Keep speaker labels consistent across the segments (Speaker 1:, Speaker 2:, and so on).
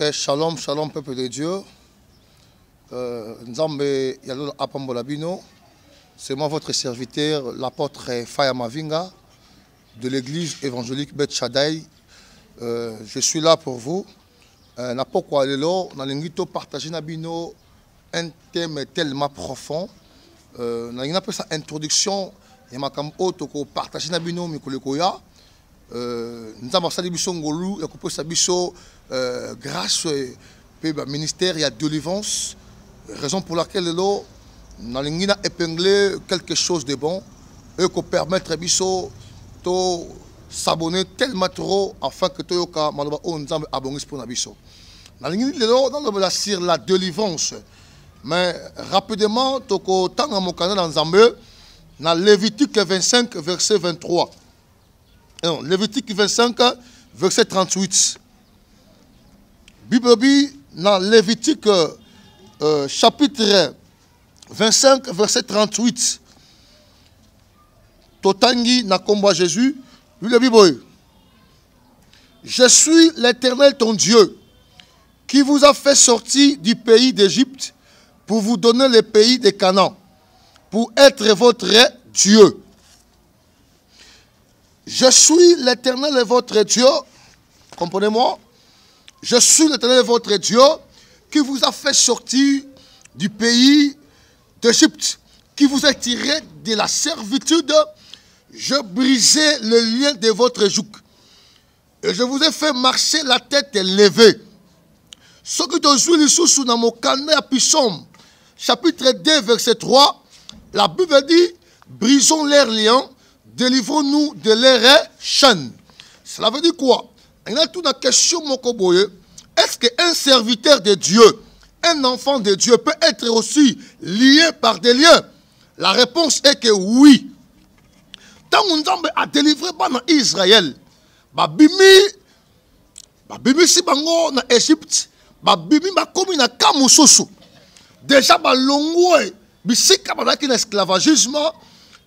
Speaker 1: Ok, shalom, shalom, peuple de Dieu. Nzambe Yalo Apambola Bino. C'est moi votre serviteur, l'apôtre Faya Mavinga de l'église évangélique Beth Shaddai. Je suis là pour vous. N'importe quoi lelo, na lingito partager na bino un thème tellement profond. Na une appelle ça introduction et makambo toko partager na bino mikolo koya. Nzamba sali biso ngolu ya koposa biso grâce pe ba ministère ya délivrance, raison pour laquelle lelo na lingina épingler quelque chose de bon et ko permettre biso to s'abonner tellement trop afin que toyoka maloba o nzambe abongis pour na biso. Na lingina lelo dans sur la délivrance. Mais rapidement toko tanga mokana na nzambe na Lévitique 25 verset 23. Non, Lévitique 25 verset 38. Bible dans Lévitique chapitre 25 verset 38. Totangi na komba Jésus, lui le Bible. Je suis l'Éternel ton Dieu qui vous a fait sortir du pays d'Égypte pour vous donner le pays de Canaan, pour être votre Dieu. Je suis l'Éternel votre Dieu, comprenez-moi? Je suis l'Éternel votre Dieu qui vous a fait sortir du pays d'Égypte, qui vous a tiré de la servitude. Je brisai le lien de votre joug et je vous ai fait marcher la tête levée. Ce que tu as sous dans mon canet à Psaume, chapitre 2, verset 3, la Bible dit, brisons leurs liens, délivrons-nous de leurs chaînes. Cela veut dire quoi? Il y a toute la question, Mokoboye. Est-ce qu'un serviteur de Dieu, un enfant de Dieu peut être aussi lié par des liens? La réponse est que oui. Tant qu'on a délivré Israël, Babimi si bango na Égypte, Babimi ba komi na kamususu. Déjà balongwe bisika balaki na esclavagisme,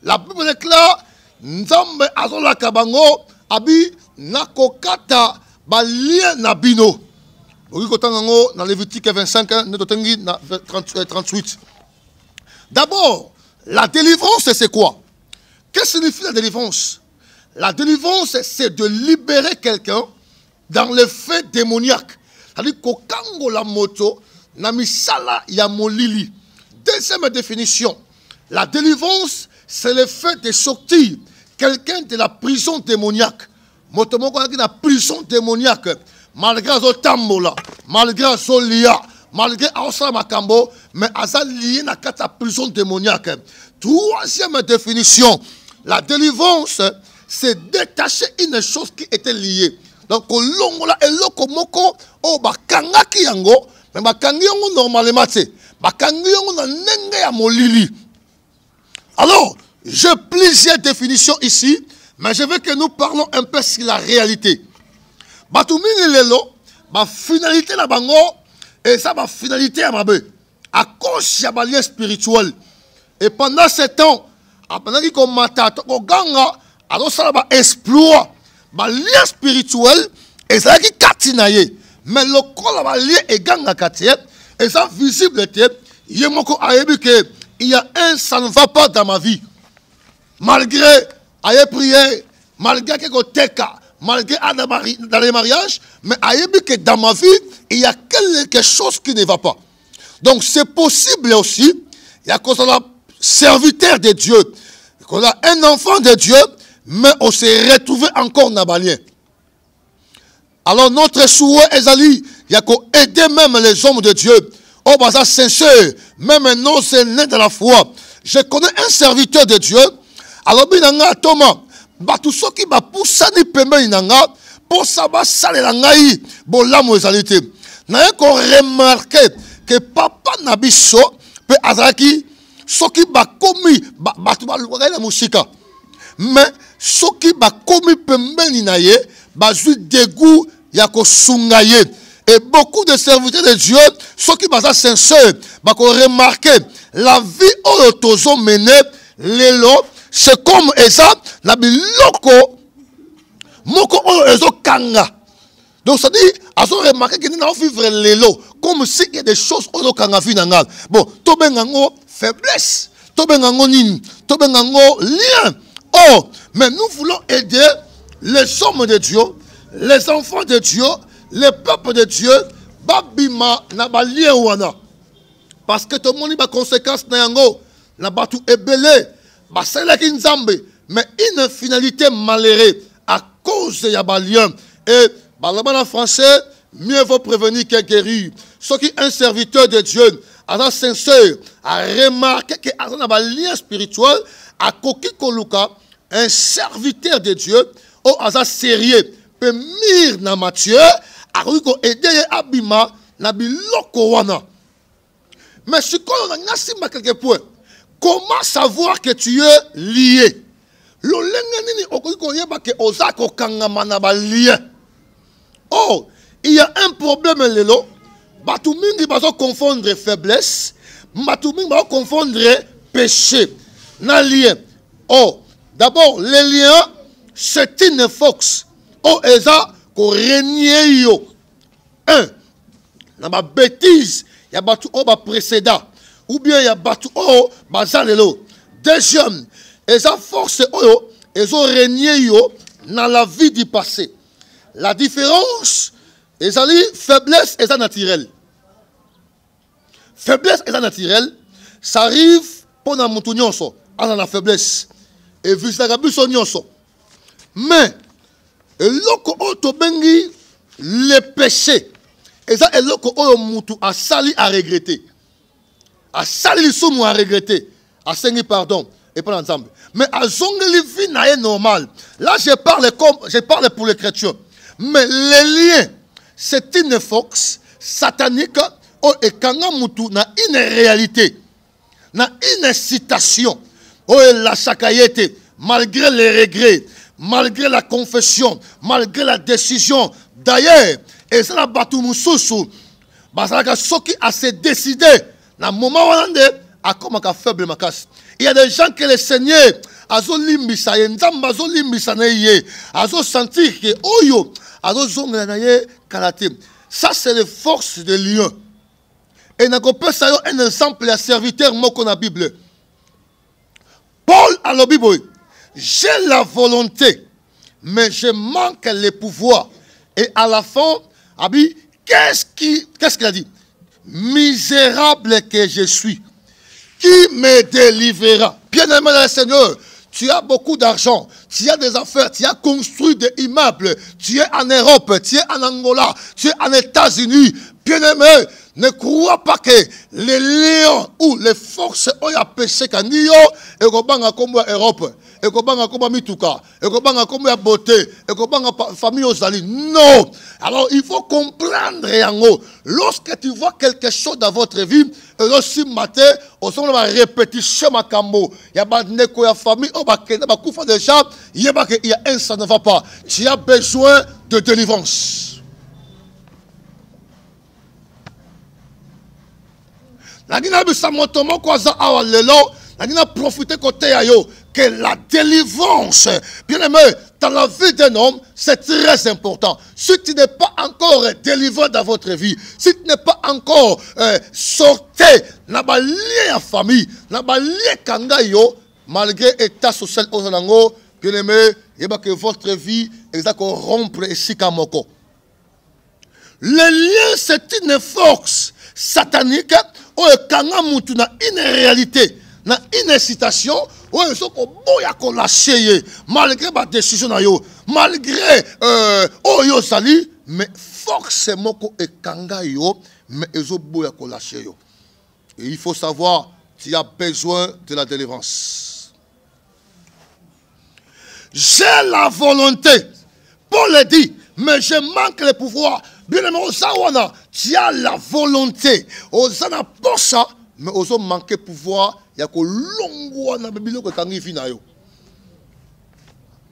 Speaker 1: la Bible est claire. Nzambe azola kabango abi nakokata balie na bino. Okotango dans Lévitique 25 netotengi na 38. D'abord, la délivrance c'est quoi? Qu'est-ce que signifie la délivrance? La délivrance c'est de libérer quelqu'un dans le fait démoniaque. C'est-à-dire kokango la moto na misala ya molili. Deuxième définition, la délivrance c'est le fait de sortir quelqu'un de la prison démoniaque. Motomoko na prison démoniaque. Malgré Zotambola, malgré Zolia, malgré Aosala Makambo, mais Aza lié na kata prison démoniaque. Troisième définition, la délivrance, c'est détacher une chose qui était liée. Donc, longola eloko moko o bakanga ki yango, mais bakangi yango normalement te. Bakangi yango na nenge ya molili. Alors, j'ai plusieurs définitions ici, mais je veux que nous parlons un peu sur la réalité. Batumini lelo, ba finalité la bango, et ça ba finalité à mabe. À cause ya ba lien spirituel. Et pendant ce temps, pendant qu'il komata, ko ganga, alors ça ba exploit, ba lien spirituel, et ça qui katinaye. Mais le col ba lien et ganga katie, et ça visible te, yemoko ayebi que il y a un ça ne va pas dans ma vie. Malgré aye prier, malgré que teka, malgré dans les mariages, mais ayebi que dans ma vie, il y a quelque chose qui ne va pas. Donc c'est possible aussi, il y a qu'on a serviteur de Dieu, qu'on a un enfant de Dieu, mais on s'est retrouvé encore dans balien. Alors notre souhait Ezali, il y a qu'on aider même les hommes de Dieu. Oh, bah ça sincère, même non c'est né dans la foi. Je connais un serviteur de Dieu. Alors, binanga Thomas, batu soki ba poussani pembe inanga, pour ça ba sale la ngai, bon la moisalité. N'a qu'on remarqué que papa nabiso pe azaki soki ba komi batu ba la musika. Mais soki ba komi pembe inaye, ba zu dégoût ya ko sungaye. Et beaucoup de serviteurs de Dieu, ceux qui sont sincères, bah qu'on remarque la vie au tozo mené, l'élo, c'est comme ça, la biloko, moko o ezo kanga. Donc ça dit, ils ont remarqué que nous avons vivre l'élo, comme si il y a des choses au Kangafi. Bon, Tobengango faiblesse, Tobengango nini, Tobengango lien. Oh, mais nous voulons aider les hommes de Dieu, les enfants de Dieu, les peuples de Dieu, Babima naba lien wana. Parce que tout le monde a des conséquences na yango, na batu ebele, basela ki nzambe, mais une finalité malheureuse à cause de yabalien. Et en français, mieux vaut prévenir que guérir. Ce qui est un serviteur de Dieu, à sincère, a remarqué que dans un lien spirituel, à Koki Koluka, un serviteur de Dieu, au hasard sérieux, peut mire na Matthieu, à aider Abima, na biloko wana. Mais si on a quelque point, comment savoir que tu es lié? Oh, il y a un problème là. Batumingi va confondre faiblesse, Batumingi va confondre péché. Na lien. Oh, d'abord les liens, c'est une force. Oh, eza ko régner yo. Un, na ba bêtise, il y a batu oh ba précédent, ou bien il y a batu oh bazalelo. Deuxième, eza force oh, ils ont régné yo dans la vie du passé. La différence, c'est que faiblesse est naturelle. Faiblesse est naturelle. Ça arrive pour nous montrer la faiblesse. Et vu ça, mais le péché, et ça est ce a sali à regretter. A sali le à regretter. A saigner pardon. Et pas ensemble. Mais à zongeli vie n'est normal. Là, je parle pour les chrétiens. Mais les liens, c'est une force satanique et quand on a une réalité, na une citation, la chakayete, malgré les regrets, malgré la confession, malgré la décision. D'ailleurs, et ça la batumususu, parce que ce qui a se décidé, dans le moment où on est, à comme un faible makas. Il y a des gens que le Seigneur a limbisa, nzamba a limbisa na ye, a sentir que oyo, a zonga na ye karate. Ça c'est les forces de lion. Et n'a pas ça un exemple à serviteur moko na Bible. Paul à la Bible, j'ai la volonté, mais je manque le pouvoir. Et à la fin, Abi, qu'est-ce qu'il a dit? Misérable que je suis. Qui me délivrera? Bien-aimé dans le Seigneur, tu as beaucoup d'argent, tu as des affaires, tu as construit des immeubles, tu es en Europe, tu es en Angola, tu es en États-Unis. Bien-aimé, ne crois pas que les lions ou les forces ont péché kanio et kobanga comme Europe, et kobanga comme Mituka, et kobanga comme beauté, et kobanga famille aux alliés. Non. Alors il faut comprendre en haut. Lorsque tu vois quelque chose dans votre vie, et aussi matin, on s'en va répétition makambo. Il y a pas de neko ya famille, on va kena ba kufa déjà. Il y a un ça ne va pas. Tu as besoin de délivrance. Nagina bisamotomo kwaza awa lelo, nagina profiter côté ayo que la délivrance, bien aimé, dans la vie d'un homme, c'est très important. Si tu n'es pas encore délivré dans votre vie, si tu n'es pas encore sorti, n'a pas lié à famille, n'a pas lié kanga yo, malgré l'état social au Zanango, bien aimé, il y a que votre vie est rompre et sikamoko. Le lien, c'est une force satanique. Une réalité, une incitation, malgré ma décision, malgré yo sali, mais forcément que kanga yo, mais et il faut savoir, tu as besoin de la délivrance. J'ai la volonté, Paul le dit, mais je manque le pouvoir. Bien aimé, tu as la volonté. Osana posa, mais oso manque pouvoir. Il y a que longo na bibilo que kangi fina yo.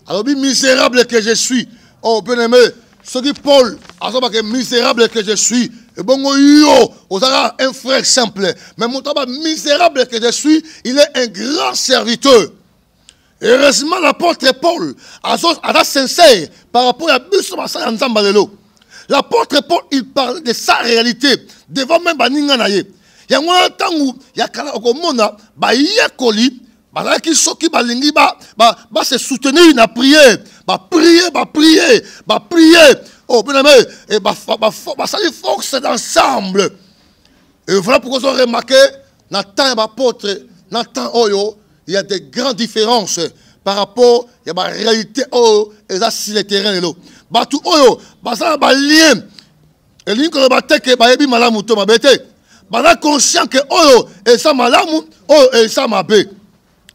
Speaker 1: Alors misérable que je suis. Oh bien aimé, ce qui Paul a dit que misérable que je suis. Et bon yo, osana un frère simple. Mais mon tabac misérable que je suis, il est un grand serviteur. Heureusement l'apôtre Paul a sincère par rapport à Bissoma Nzambalelo. L'apôtre Paul, il parle de sa réalité devant même Baninga Naye. Il y a un temps où il y a qui se soutenir na prière, prier. Oh, bien aimé, et ça les force d'ensemble. Et voilà pourquoi on a remarqué, dans le temps d'apôtre, dans le temps Oyo, il y a des grandes différences par rapport à la réalité Oyo et là sur le terrain. Batu Oyo, ça a un lien. Et l'une que le bâtiment que Bayebi Malamu Toma Bete, Bana conscient que Oyo et ça Malamu, Oyo et ça Mabé.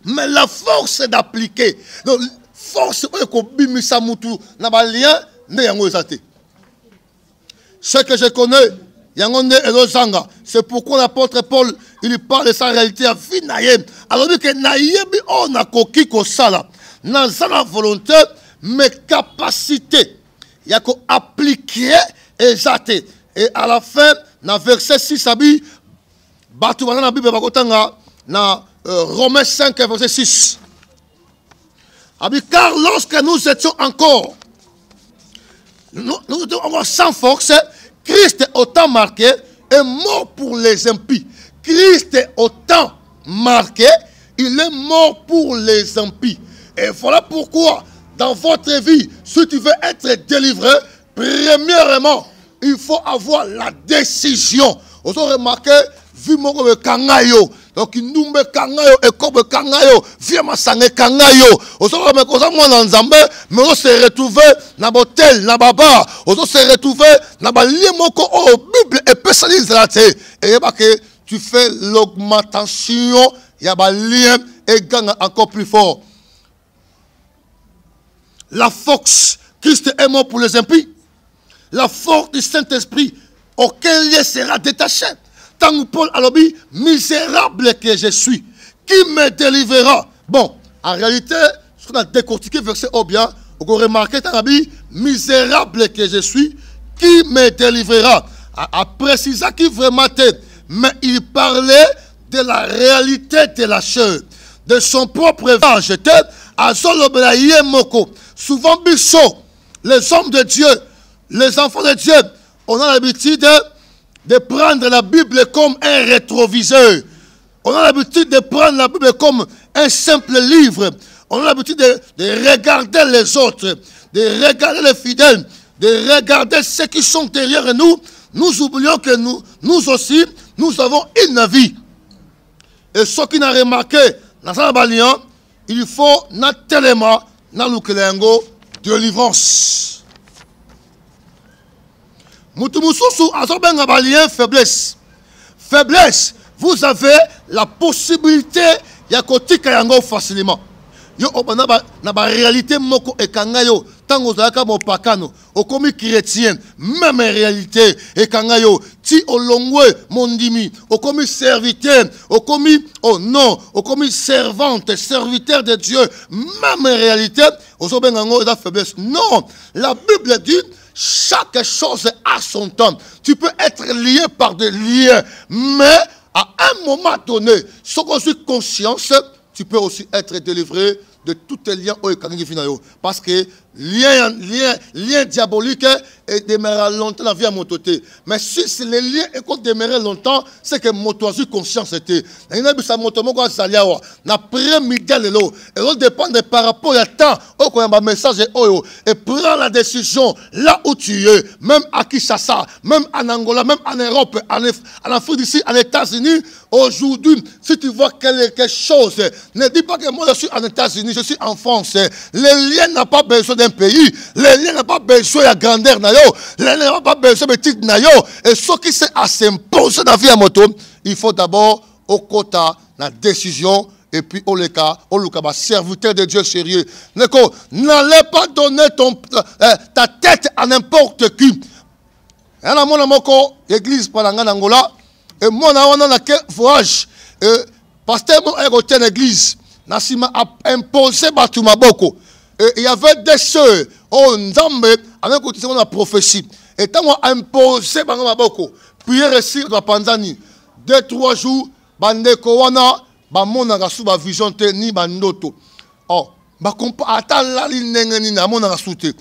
Speaker 1: Mais la force d'appliquer, donc force Oyo Bimisa Mutu, n'a pas lien, n'est pas exacté. Ce que je connais, c'est pourquoi l'apôtre Paul, il parle de sa réalité à vie naïe. Alors que naïe, on a coquille comme ça là. Dans sa volonté, mes capacités, il y a qu'à appliquer exacté. Et à la fin, dans verset 6, Abi, Batu dans la Bible, dans Romains 5, verset 6. Abi, car lorsque nous étions encore, nous étions encore sans force, Christ est autant marqué et mort pour les impies. Christ est autant marqué, il est mort pour les impies. Et voilà pourquoi, dans votre vie, si tu veux être délivré, premièrement, il faut avoir la décision. Vous avez remarqué, vu mon kangayo. Donc, nous me kangayo et comme kangayo, viens ma sangue kangayo. Vous avez remarqué, moi dans Zambé, mais on se retrouve dans l'hôtel, dans baba. On se retrouve dans la Bible et personnalisé. Et que tu fais l'augmentation, il y a un lien et gagne encore plus fort. La force, Christ est mort pour les impies. La force du Saint-Esprit, aucun lien sera détaché. Tant que Paul a dit, misérable que je suis, qui me délivrera? Bon, en réalité, ce qu'on a décortiqué verset au bien, on a remarqué, tant que misérable que je suis, qui me délivrera? Après, c'est ça qui vraiment était. Mais il parlait de la réalité de la chose, de son propre visage. Souvent, les hommes de Dieu, les enfants de Dieu, on a l'habitude de prendre la Bible comme un rétroviseur. On a l'habitude de prendre la Bible comme un simple livre. On a l'habitude de regarder les autres, de regarder les fidèles, de regarder ceux qui sont derrière nous. Nous oublions que nous aussi, nous avons une vie. Et ce qui n'a remarqué, dans la balian, il faut tellement dans le délivrance. Faiblesse. Faiblesse. Vous avez la possibilité de facilement. Yo na ba réalité moko ekangayo tango zaka mo pakano okomi chrétien même réalité ekangayo ti olongwe mondimi okomi serviteur okomi oh non okomi servante serviteur de Dieu même réalité ozobengango eza faiblesse. Non, la Bible dit chaque chose a son temps. Tu peux être lié par des liens, mais à un moment donné, sans qu'on ait conscience, tu peux aussi être délivré de tous les liens parce que lien diabolique et demeurer longtemps la vie à mon côté. Mais si les liens et demeurer longtemps, c'est que mon conscience était. L'après-midi, et dépend par rapport à temps, un message et prends la décision là où tu es, même à Kinshasa, même en Angola, même en Europe, en Afrique d'ici, en États-Unis. Aujourd'hui, si tu vois quelque chose, ne dis pas que moi je suis en États-Unis, je suis en France. Les liens n'ont pas besoin d'un pays. Les liens n'ont pas besoin de la grandeur. Les liens n'ont pas besoin de titre. Et ce qui s'est à s'imposer dans la vie à moto, il faut d'abord au quota la décision. Et puis au cas, serviteur de Dieu sérieux. N'allez pas donner ta tête à n'importe qui. Et là, mon amoko, l'église Palanga d'Angola, et moi, on a quel voyage. Pasteur, moi, j'ai une église. Nassima a imposé Batumaboko. Et il y avait des sœurs. Oh, Nzambe, avec la prophétie. Et tant qu'on a imposé Batumaboko, prière ici, dans Panzani. 2-3 jours, Bandeko wana, Bamona Rassou, Vision ni Bandoto. Oh, Bakompa, Atala, Linengeni, Namona Rassoute.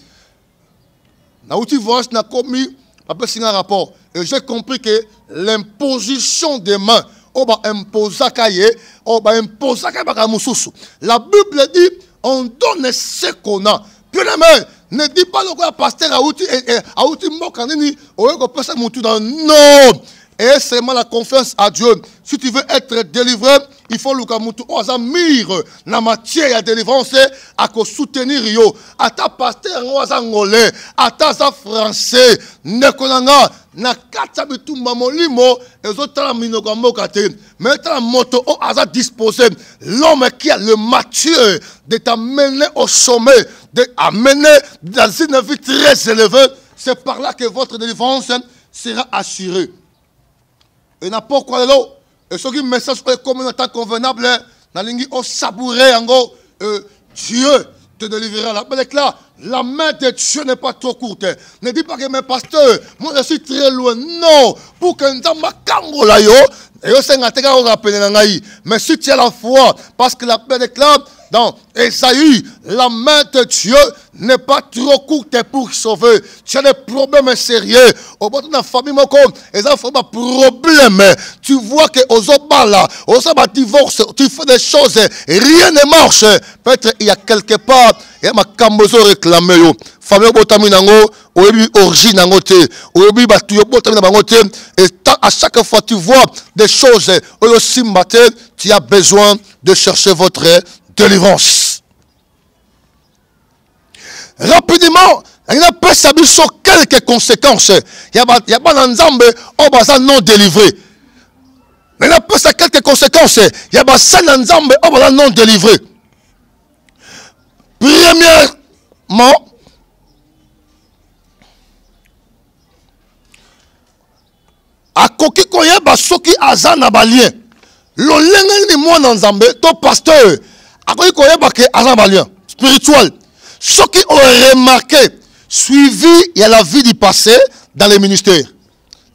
Speaker 1: Na outil voyage n'a commis Après, c'est un rapport. Et j'ai compris que l'imposition des mains, la Bible dit, on donne ce qu'on a. Bien aimé, ne dis pas le pasteur a outil mokandini, non. Et c'est la confiance à Dieu. Si tu veux être délivré, il faut le kamutu mire na matière à délivrance à soutenir yo. Ata pasteur ngolais, ata za français, nekonanga na kata bitumba molimo ezotala minoko mokate. Mais ta moto o aza disposé, l'homme qui a le mature de t'amener au sommet, de t'amener dans une vie très élevée, c'est par là que votre délivrance sera assurée. Et n'importe quoi là, et ce qui est message comme un temps convenable, nalingi au sabourer ango, Dieu te délivrera. La main de Dieu n'est pas trop courte. Ne dis pas que mes pasteurs, moi je suis très loin. Non, pour que nous ayons kango yo, mais si tu as la foi, parce que la paix déclare dans Esaïe, la main de Dieu n'est pas trop courte pour sauver. Tu as des problèmes sérieux. Au bout de la famille, ils ont des problèmes. Tu vois que aux obala, aux divorce, tu fais des choses, rien ne marche. Peut-être il y a quelque part, il y a ma cambozo réclamé. Famille botami nango, oyebi origine nango te, oyebi batuyo botami nango te. Et à chaque fois tu vois des choses, tu as besoin de chercher votre délivrance. Rapidement, il y a pas sabi sur quelques conséquences. Il y a pas d'ensemble on va non délivré. Mais il y a pas quelques conséquences. Il y a pas d'ensemble on va non délivré. Premièrement, akoki koyeba soki aza na balien. Lolenge ni mwana nzambe to pasteur akoki koyeba ke aza balien spirituel. Ceux qui ont remarqué, suivi, il y a la vie du passé dans les ministères.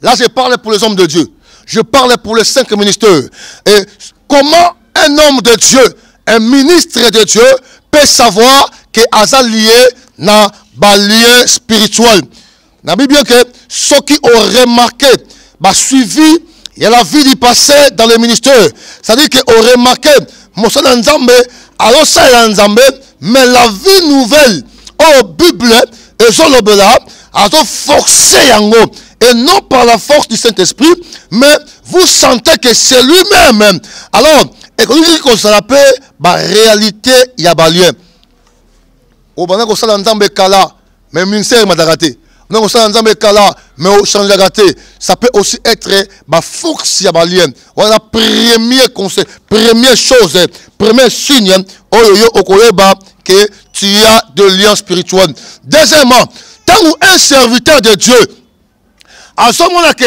Speaker 1: Là, je parle pour les hommes de Dieu. Je parle pour les 5 ministères. Et comment un homme de Dieu, un ministre de Dieu, peut savoir que Aza lié na balien spirituel. N'a bien que ceux qui ont remarqué, suivi, il y a la vie du passé dans les ministères. C'est-à-dire qu'ils ont remarqué, Moussa Nzambe, alors ça Nzambe, mais la vie nouvelle, au Bible, et Zolobela, a forcé Yango, et non par la force du Saint-Esprit, mais vous sentez que c'est lui-même. Alors, et qu'on s'appelle, réalité, il y a balien. Au Bana Kosala Nzambe Kala, mais ministère Madagate. Non, mais au change ça peut aussi être force ya balien. Voilà premier conseil, première chose, premier signe que tu as de lien spirituel. Deuxièmement, tant où un serviteur de Dieu à ce moment-là que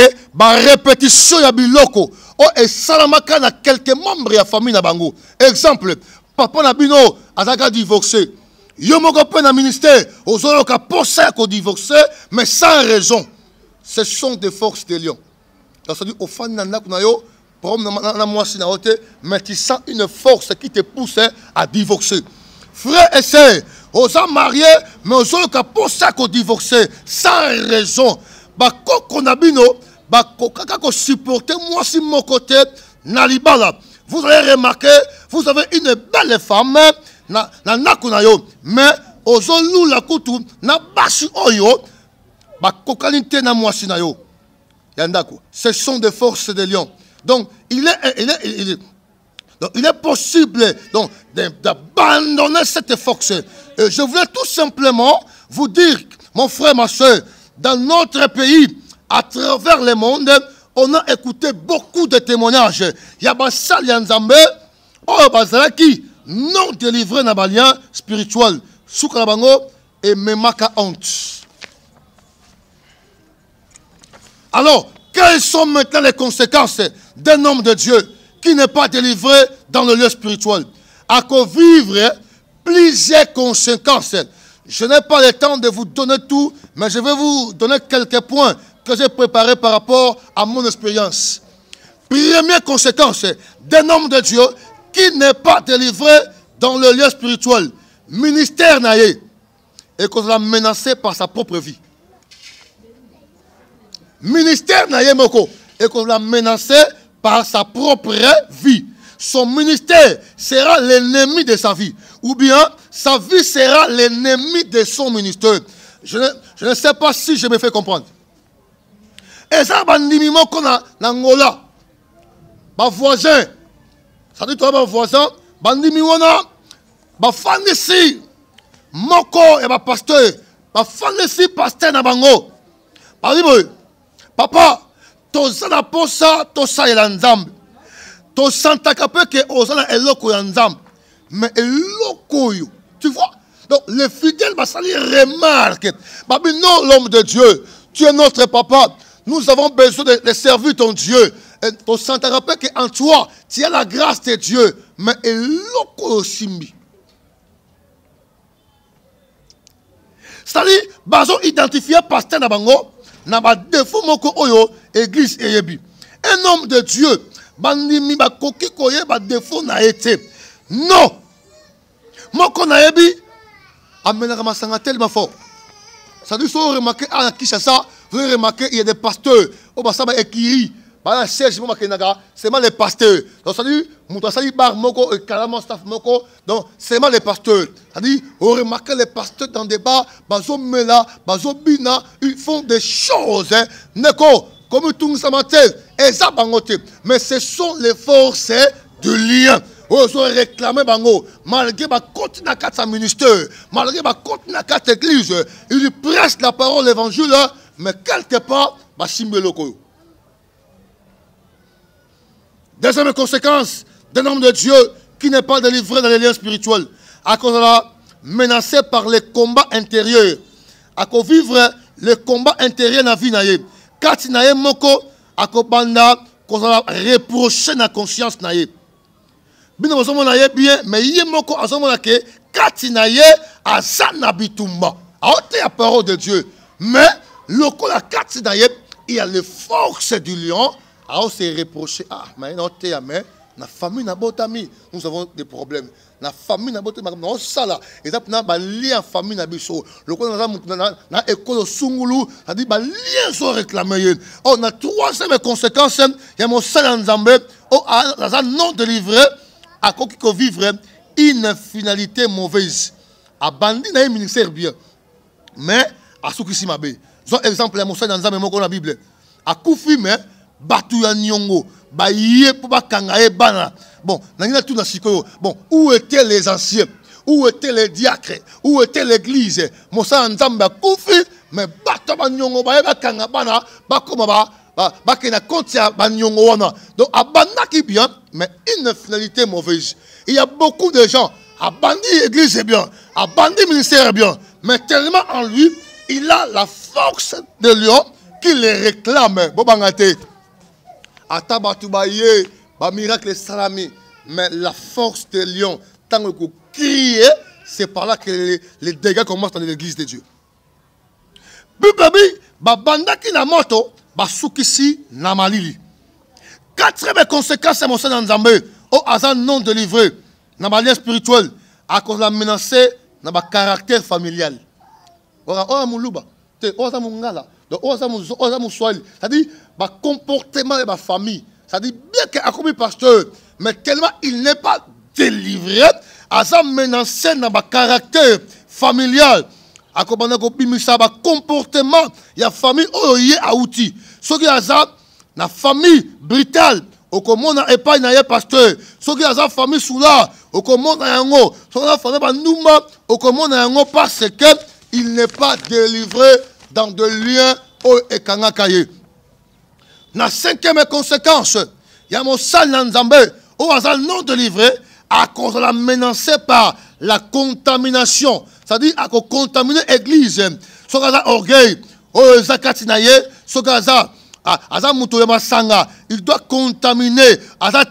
Speaker 1: répétition ya biloko et salamaka na quelques membres de la famille na bango. Exemple, papa Nabino azaka divorcé. Yo moko pe na ministère, ozoloka posa ko divorcer, mais sans raison. Ce sont des forces de lion. C'est-à-dire au fan na yo, mais tu sens une force qui te pousse à divorcer. Frère et sœur, osa marié, mais ozoloka posa ko divorcer sans raison. Ba koko na bino, ba kokaka ko supporter moi si mon côté na libala. Vous allez remarquer, vous avez une belle femme. Mais ozolu la kutu na bashi oyo ba kokalite na mwasi na yo yandako. Ce sont des forces de lion. Donc il est possible donc d'abandonner cette force. Et je voulais tout simplement vous dire, mon frère, ma soeur, dans notre pays, à travers le monde, on a écouté beaucoup de témoignages. Il y a Bassal Yanzambe, oh Bazalaki, non délivré na balien spirituel. Soukalabango et Memaka honte. Alors, quelles sont maintenant les conséquences d'un homme de Dieu qui n'est pas délivré dans le lieu spirituel? À quoi vivre plusieurs conséquences. Je n'ai pas le temps de vous donner tout, mais je vais vous donner quelques points que j'ai préparés par rapport à mon expérience. Première conséquence d'un homme de Dieu qui n'est pas délivré dans le lieu spirituel. Ministère naïe et qu'on l'a menacé par sa propre vie. ministère na ye moko et qu'on l'a menacé par sa propre vie. Son ministère sera l'ennemi de sa vie. Ou bien sa vie sera l'ennemi de son ministère. Je ne sais pas si je me fais comprendre. Et ça, bandimi moko na Angola. Ba voisin. Ça dit toi ba voisin, bandimi wana ba fanisi moko et ba pasteur. Ba fanisi pasteur na bango. Ba dit papa, toza na posa tosa ela nzambe. To santaka pe ke ozana eloko ya nzambe. Mais eloko yo, tu vois? Donc les fidèles va salir remarque. Babi non, l'homme de Dieu, tu es notre papa. Nous avons besoin de servir ton Dieu. To santaka pe que en toi, tu as la grâce de Dieu. Mais eloko simbi. C'est-à-dire, bazo identifié pasteur na bango, na ba défaut moko oyo église eyebi. Un homme de Dieu, bandimi ba koki koye ba défaut na été. Non. Moko na yebi amenaka masanga tellement fort. Ça dit, si vous remarquez à Kinshasa, vous remarquez il y a des pasteurs. Au Bassaba Ekiri, Bala Serge Momakenaga, c'est mal les pasteurs. Donc ça dit, Moutasali Bar Moko et Kalama Staff Moko, donc c'est mal les pasteurs. Ça dit, vous remarquez les pasteurs dans des bars, Bazo Mela, Bazo Bina, ils font des choses. Neko, comme tout ça matin, et ça bangote. Mais ce sont les forces de lien. Ils ont réclamé bango, malgré ma côté na quatre ministère, malgré ma côté na quatre église, ils prêchent la parole l'évangile, mais quelque part, bah simbeloko. Deuxième conséquence d'un homme de Dieu qui n'est pas délivré dans les liens spirituels, à cause de la menacé par les combats intérieurs, à cause vivre les combats intérieurs na vie naye, kati naye moko, à cause banda, cause la reprocher na conscience naye. Bino bazomona ye bien, mais ye moko azomona ke kati na ye azana bitumba. Aote la parole de Dieu. Mais lokola kati na ye, il y a les forces du lion. Alors c'est reproché. Ah, mais na famille na botami, nous avons des problèmes. Na famille na botami, non ça là. Et ça na ba lien famille na biso. Lokola na école sungulu, ça dit ba lien sont réclamés. Oh, na troisième conséquence, il y a mon seul nzambe, oh, ça non délivré. À quoi qu'il vivre une finalité mauvaise. À bandit na ministère bien. Mais à ce qui s'y m'a bé. Par exemple, il y a mon dans la Bible. À Koufi, mais batu ya nyongo. Ba yé pour ba kangaye bana. Bon, n'a tout na sikoyo. Bon, où étaient les anciens? Où étaient les diacres? Où était l'église? Mosa nzamba Koufi, mais batu ba nyongo ba ba kanga bana, ba koma ba. Donc, abandon qui bien, mais une finalité mauvaise. Il y a beaucoup de gens, abandon l'église est bien, abandon ministère est bien, mais tellement en lui, il a la force de lion qui les réclame. Bobangate, Atabatubaye, ba miracle salami, mais la force de lion, tant que vous criez, c'est par là que les dégâts commencent dans l'église de Dieu. Bibabi, babanda qui na moto, basukisi na malili. Quatrième conséquence, c'est mon Seigneur Nzambe. Au hasard non délivré, na malien spirituel, à cause de la menacée, na ba caractère familial. Ora muluba, te oza mungala, de oza muswali. C'est-à-dire, ba comportement de ma famille. C'est-à-dire, bien qu'il commis pasteur, mais tellement il n'est pas délivré, hasard menacé na ba caractère familial. A komanda ko bimisa ba comportement ya famille oye a outil ce qui a ça na famille brutale au komona epai na ye pasteur ce qui a ça famille soula au komona yango ce qui a famille ba nduma au komona yango parce que il n'est pas délivré dans de liens o ekanga kaye na cinquième conséquence ya mo sal na nzambe au hasard non délivré à cause de la menacée par la contamination. C'est-à-dire à contaminer l'église. Ce qui est orgueil, ce qui est il doit contaminer,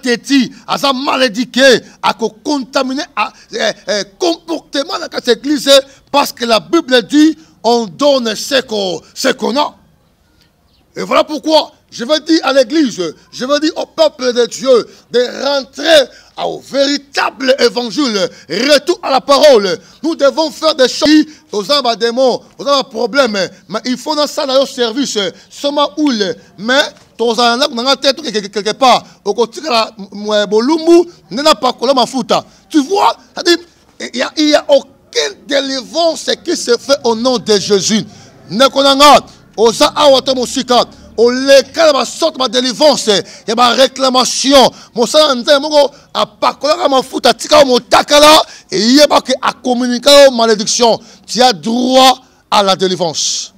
Speaker 1: téti, malédiquer, à contaminer le comportement de cette église parce que la Bible dit on donne ce qu'on a. Et voilà pourquoi je veux dire à l'église, je veux dire au peuple de Dieu de rentrer au véritable évangile, retour à la parole. Nous devons faire des choses. Nous avons des démons, nous avons des problèmes, mais il faut dans ça dans service. Soma oule, mais dans la tête quelque part, au côté de la bolumbu, n'a pas collé ma fouta. Tu vois, il y a aucune délivrance qui se fait au nom de Jésus. Ne connaissons osa awata musika o le kala sorte ma délivrance ya ba réclamation mo sala nzembo moko apakola ma futa tika mo takala et yeba que a communiquer malédiction. Tu as droit à la délivrance.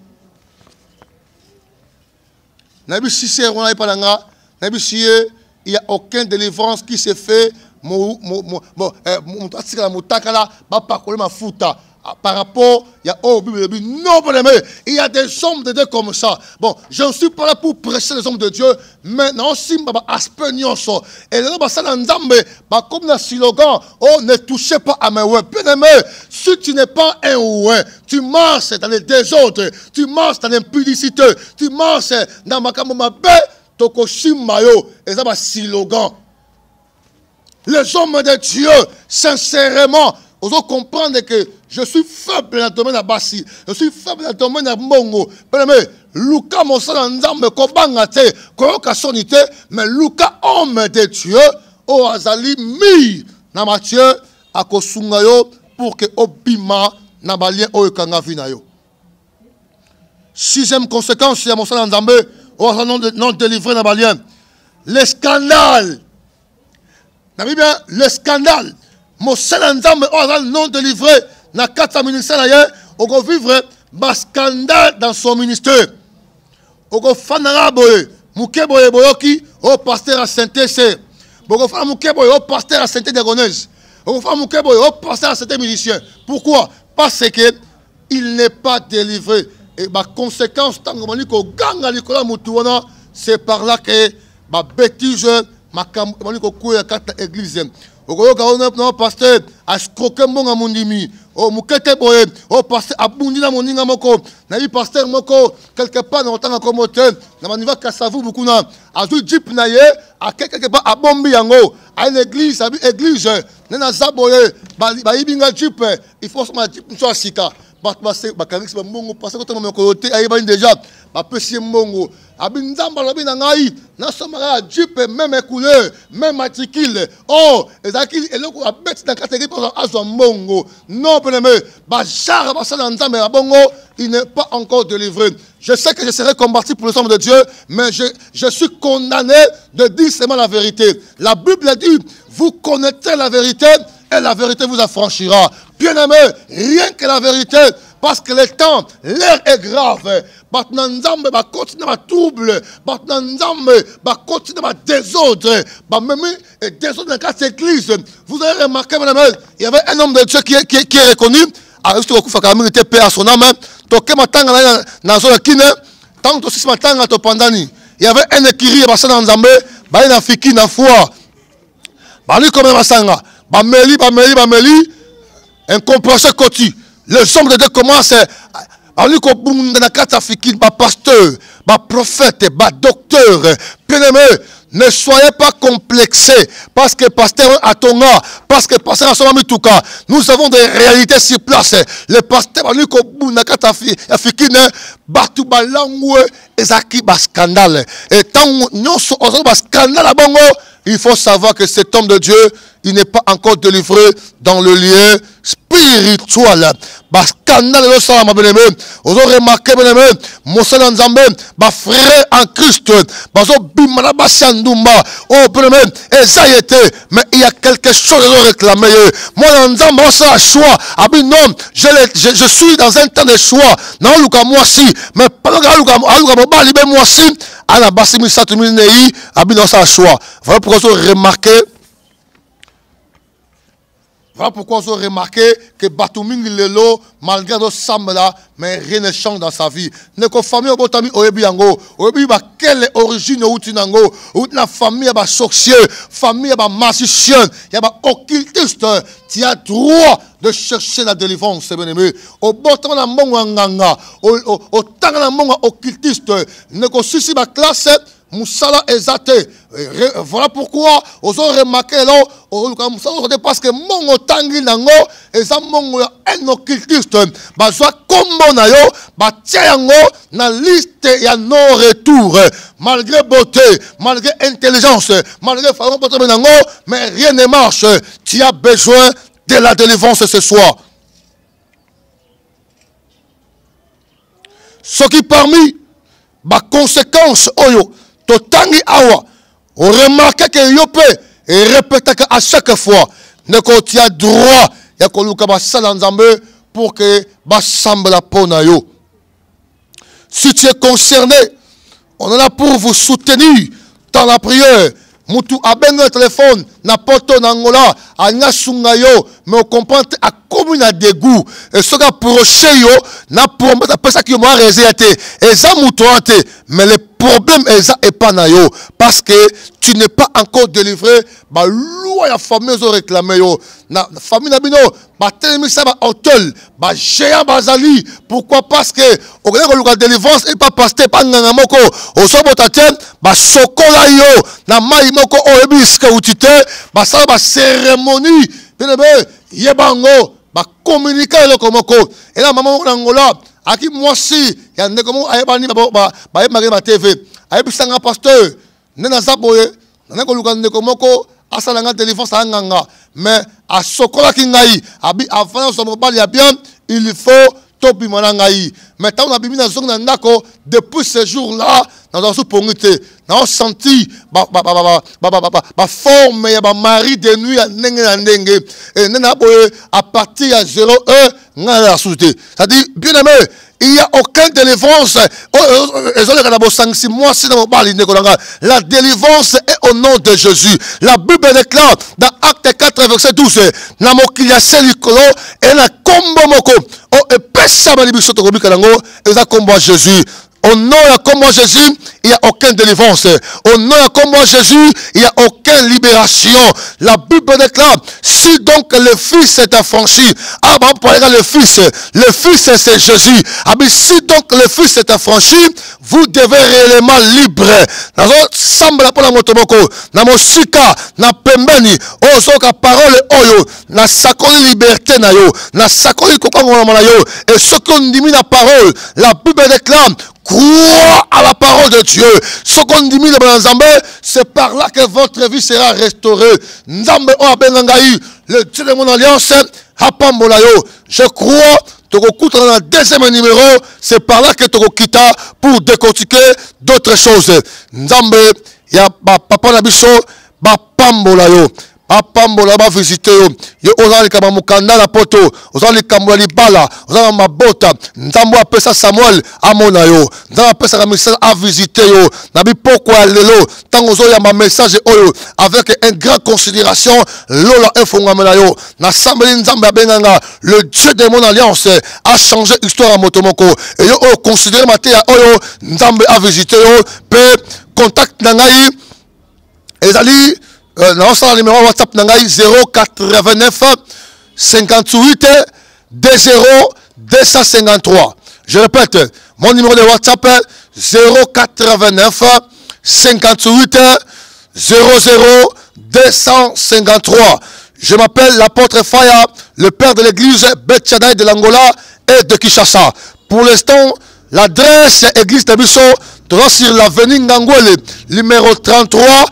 Speaker 1: Nabi si c'est on n'a pas langa nabi si il y a aucune délivrance qui se fait mo tika mo takala ba pakola ma futa. Par rapport, il y a non, il y a des hommes de Dieu comme ça. Bon, je ne suis pas là pour prêcher les hommes de Dieu, mais non, si aspect nyonso. Et là, comme le slogan, oh, ne touchez pas à mes ouais. Bien aimé, si tu n'es pas un ouais, tu marches dans les désordres, tu marches dans l'impudicité, tu marches dans ma kamomabé, tokoshimayo, et ça, c'est slogan. Les hommes de Dieu, sincèrement, vous devez comprendre que je suis faible dans le domaine de Bassi. Je suis faible dans le domaine de Mongo. Mais Luka Monsala Nzambe Kobangate, Koyoka Sonite, mais Luka homme de Dieu, O Azali Mi, na Mathieu, Akosungayo, pour que Obima, na Balien, Oyekanga Vinayo. Sixième conséquence, c'est Monsala Nzambe, O Azali non délivré na Balien. Le scandale. N'a bien le scandale. Monsala Nzambe, O Azali non délivré. Na 4 ministères d'ailleurs, on va vivre un scandale dans son ministère. On va faire boye, mouké boye boyoki, au pasteur à Saint-Essé. On va faire mouké boye au pasteur à Saint-Diagonèse. On va faire mouké boye au pasteur à Saint-Musicien. Pourquoi? Parce que il n'est pas délivré. Et ma conséquence, tant que ko ganga likola mutuana, c'est par là que ma bêtise, ma ko kouya kata église. On pasteur a escroqué mon mondimi. Oh, mukete boye, oh, pasteur, abundi na moninga moko, na yi pasteur moko, quelque part dans le temps comme hôtel, na maniva kasavu beaucoup na, a du jeep na ye, a quelque part a bombi yango, a une église, a une église, na zaboye, ba ibinga jeep, il faut que ma jeep soit sika. Bakarix mbongo parce que mon côté aïba déjà ba pesi mbongo abinzamba lobi na ngai na somara jeep même couleur même matricule oh ezaki eloko abet na catégorie pour azo mbongo non bien ba jar ba sala nzambe ba bongo il n'est pas encore délivré. Je sais que je serai combattu pour le sang de Dieu, mais je suis condamné de dire seulement la vérité. La Bible dit, vous connaîtrez la vérité et la vérité vous affranchira. Bien aimé, rien que la vérité, parce que le temps, l'air est grave. Batnanzambe va continuer à trouble. Batnanzambe va continuer à désordre. Même désordre dans cette église. Vous avez remarqué, madame, il y avait un homme de Dieu qui est reconnu. Aristo Kufakami était paix à son âme. Toké matanga na zone kine. Tant que si matanga to pandani. Il y avait un écurie basana nzambe, ba na fiki na foi. Ba lui comme basanga. Ba meli. Incompréhension côté. Les hommes de Dieu commencent à lui ko bunda na kata fiki ba pasteur, ba prophète, ba docteur. Bien-aimé, ne soyez pas complexés parce que pasteur Atonga, parce que pasteur Asomami Touka, nous avons des réalités sur place. Le pasteur a lui ko bunda kata fikine batu balangwe ezaki ba scandale. Et tant nous sommes ba scandale à bongo, il faut savoir que cet homme de Dieu, il n'est pas encore délivré dans le lieu spirituel. Parce scandale de ça, ma bien-aimé. Vous aurez remarqué, bien-aimé, Monsala Nzambe, ma frère en Christ, bazo bimala basandumba. Oh, bien-aimé, et ça y était, mais il y a quelque chose à réclamer. Moi, Nzambe, ça a choix. Ah, ben non, je suis dans un temps de choix. Non, Luka, moi si, mais pas Luka, moi si. Ana basimi satumi nei, ah, ben non, ça a choix. Voilà pourquoi vous aurez remarqué. Voilà pourquoi vous avez remarqué que Batouming Lelo, malgré nos sambla, mais rien ne change dans sa vie. Neko famille au botami oebiango, oebi ba quelle origine ou tinango, ou na famille ba sorcier, famille ba magicien, y a ba occultiste, tu as droit de chercher la délivrance, bien-aimé. Au botami na mongo nganga, au tanga na mongo occultiste, neko sisi ba classe. Moussala ezate. Voilà pourquoi, vous avez remarqué là, parce que mon tangi nango, et ça mon un occultiste, soit comme na yo, tiango na liste ya non retour, malgré beauté, malgré intelligence, malgré façon nango, mais rien ne marche. Tu as besoin de la délivrance ce soir. Ce qui parmi ma conséquence oyo, to tangi awa. On remarque que Yopé et répète à chaque fois tu as droit ya koluka ba salanzambe pour que ba sambla pona yo. Si tu es concerné, on est là pour vous soutenir dans la prière. Mutu abenga téléphone na poto nangola anya sungayo mais on comprend à commune à dégoût et ce gars proche yo na pour mettre pesa qui moi résété et ça mutuante mais le problème est pas na yo parce que tu n'es pas encore délivré ba loi ya famille zo réclamer yo na famille na bino ba telemi ça ba hôtel ba géant bazali pourquoi parce que au ko la délivrance et pas pasteur pas nganga moko au so botatien ba sokola yo na mai moko o ebiska utite ba ça ba cérémonie bien yebango ba communiquer le komoko et la maman nangola aki mwasi ya ndeko mo ayebani ba yebaki ba TV ayebisanga pasteur nena zaboye nako luka ndeko moko asala nga téléphone sa nganga mais a sokola ki ngai abi avant so mobali ya bien il faut topi mona ngai mais tant on a bimi na zong na ndako depuis ce jour là dans sous pongité na senti ba forme ya ba mari de nuit ya ndenge et nena boye à partir ya 01 nga la souté ça dit bien aimé il n'y a aucune délivrance. La délivrance est au nom de Jésus. La Bible déclare dans Acte 4, verset 12. Jésus. Au nom de Jésus, il n'y a aucune délivrance. Au nom de Jésus, il n'y a aucune libération. La Bible déclare, si donc le Fils est affranchi, le Fils c'est Jésus. Si donc le Fils est affranchi, vous devez réellement libre. Semble pour la motomoko, na mosika, na pembeni, osoka parole oyo, na sakoli liberté na yo, na sakoli kokango na yo, et ce qu'on dit la parole, la Bible déclare, crois à la parole de Dieu. Ce qu'on dit c'est par là que votre vie sera restaurée. Nzambe o abengangai, le Dieu de mon alliance, hapambolayo. Je crois, tu dans le deuxième numéro, c'est par là que tu quittes pour décortiquer d'autres choses. Nzambe, ya papa nabiso, bapambolayo. Apambola ba visiter yo ozali kama mukanda na poto ozali kambola libala ozali mabota nzambo apesa Samuel amona yo nzambo apesa ka message a visiter yo na bipoko ya lelo tango zo ya ma message oyo avec une grande considération lola efongama yo na sambeli nzambe abenganga le Dieu de mon alliance a changé histoire à motomoko et yo considérer matéya oyo nzambe a visiter yo pe contact na ngai ezali non, c'est le numéro WhatsApp 089 58 20 253. Je répète, mon numéro de WhatsApp 089 58 00 253. Je m'appelle l'apôtre Faya, le père de l'église Beth Shaddai de l'Angola et de Kinshasa. Pour l'instant, l'adresse église de Bisso, sur l'avenue Ngangwele, numéro 33.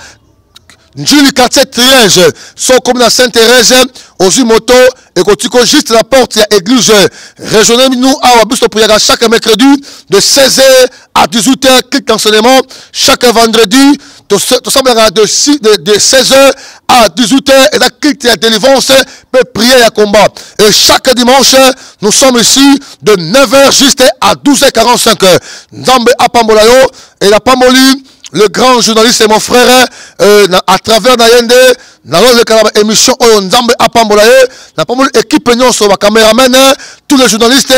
Speaker 1: Njuli 413, sont comme la Sainte-Thérèse, aux moto et quand tu juste la porte, il y a église. Rejoignez-nous à Wabusto Priaga chaque mercredi de 16h à 18h, clic d'enseignement. Chaque vendredi, de 16h à 18h, et là, clic de délivrance, peut prier à combat. Et chaque dimanche, nous sommes ici de 9h juste à 12h45. Nzambe Apambolayo et la Pamboli. Le grand journaliste et mon frère, à travers Nayende, dans l'émission Nzambe Apambolaye, la équipe sur la caméraman, tous les journalistes,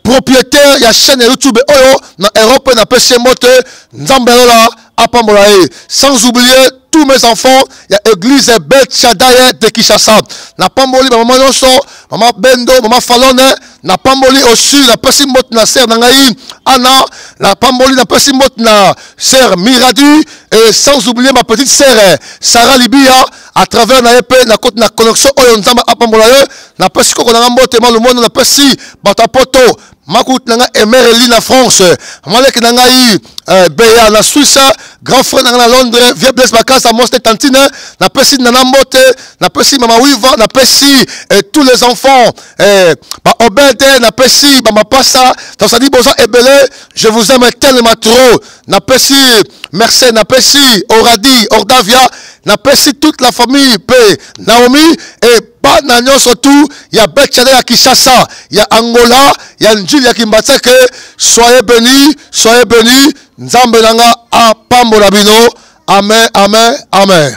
Speaker 1: propriétaires, il y a chaîne YouTube Oyo, dans Europe, dans PC Mote, Nzambe Apambolaye. Sans oublier tous mes enfants, il y a église Beth Shaddai de Kinshasa. Na pamboli maman Nyonso, maman Bendo, maman Falone, na pamboli aussi na pesi mot na sœur Nangaï Anna, na pamboli na pesi mot na sœur Miradu et sans oublier ma petite sœur Sarah Libia à travers na épée na côté na connexion oyo nzamba apambola yo na pesi koko na mbote ma le monde na pesi batapoto Makout nanga Emereli na France, Malek nanga Béa na Suisse, grand frère nanga na Londres, vieux Blaise Makasa, Monste Tantine, na pesi nana Mbote, na pesi Mama Wiva, na pesi tous les enfants, ba Obede, na pesi ba Mapasa, Tansadi Boza Ebele, je vous aime tellement trop, na pesi Mercé, na pesi Oradi, Ordavia, na pesi toute la famille, Naomi et pas na surtout, il y a Beth Shaddai à Kinshasa, il y a Angola, il y a Njili à Kimbatseke, soyez bénis, Nzambe nanga a pambolabino, amen, amen, amen.